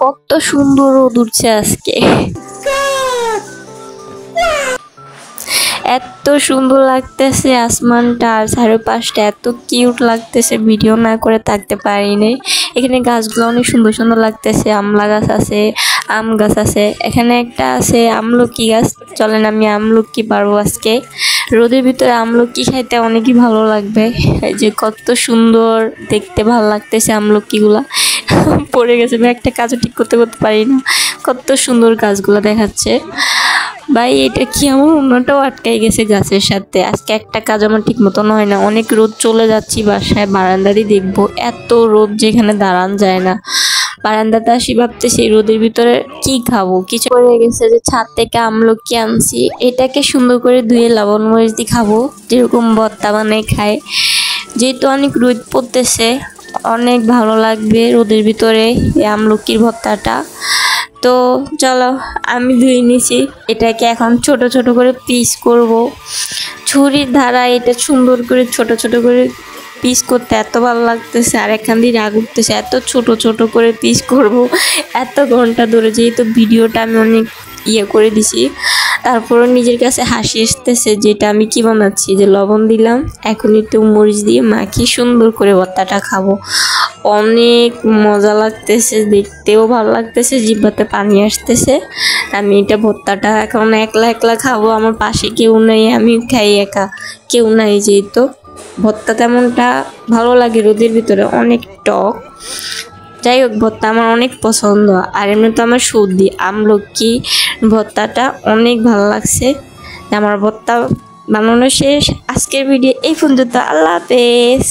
কত সুন্দর রোদ উঠছে আজকে, এত সুন্দর লাগতেছে আসমানটা আর চারপাশটা এত কিউট লাগতেছে, ভিডিও না করে থাকতে পারিনি। এখানে গাছগুলো অনেক সুন্দর সুন্দর লাগতেছে, আমলা গাছ আছে, আম গাছ আছে, এখানে একটা আছে আমলকি গাছ। চলেন আমি আমলকি পারবো আজকে, রোদের ভিতরে আমলকি খাইতে অনেকই ভালো লাগবে। এই যে কত সুন্দর দেখতে, ভালো লাগতেছে আমলকিগুলা। পড়ে গেছে, একটা কাজও ঠিক করতে পারি না, কত সুন্দর গাছগুলো দেখাচ্ছে। ভাই এটা কি, আমার অন্যটাও আটকাই গেছে গাছের সাথে। আজকে একটা কাজ আমার ঠিক মতন হয় না, অনেক রোদ, চলে যাচ্ছি বাসায়, বারান্দারই দেখবো, এত রোদ যেখানে দাঁড়ান যায় না। বারান্দাতে আসি, ভাবতেছি রোদের ভিতরে কি খাবো, কিছু পড়ে গেছে যে ছাদ থেকে আমলকি আনছি, এটাকে সুন্দর করে ধুয়ে লবণ মরিচ দিয়ে খাবো, যেরকম ভর্তা বানাই খায়। যেহেতু অনেক রোদ পড়তেছে, অনেক ভালো লাগবে রোদের ভিতরে এই আমলকির ভর্তাটা। তো চলো আমি ধুয়ে নিছি, এটাকে এখন ছোট ছোট করে পিস করব। ছুরির ধারা এটা সুন্দর করে ছোট ছোট করে পিস করতে এত ভালো লাগতেছে, আর এখান দিয়ে রাগ উঠতেছে, এত ছোট ছোট করে পিস করব এত ঘন্টা ধরে। যেহেতু ভিডিওটা আমি অনেক করে দিছি, তারপরও নিজের কাছে হাসি আসতেছে যেটা আমি কি বানাচ্ছি। যে লবণ দিলাম, এখন একটু মরিচ দিয়ে মাখি সুন্দর করে ভর্তাটা খাবো, অনেক মজা লাগতেছে, দেখতেও ভালো লাগতেছে, জিহ্বাতে পানি আসতেছে। আমি এটা ভর্তাটা এখন একলা একলা খাবো, আমার পাশে কেউ নেই, আমি খাই একা, কেউ নাই। যেহেতু ভর্তা তেমনটা ভালো লাগে রোদের ভিতরে, অনেক টক। যাই হোক, ভর্তা আমার অনেক পছন্দ, আর এমনি তো আমার সর্দি, আমলকি ভর্তাটা অনেক ভালো লাগছে। আমার ভর্তা বানানো শেষ, আজকের ভিডিও এই পর্যন্ত, আল্লাহ হাফেজ।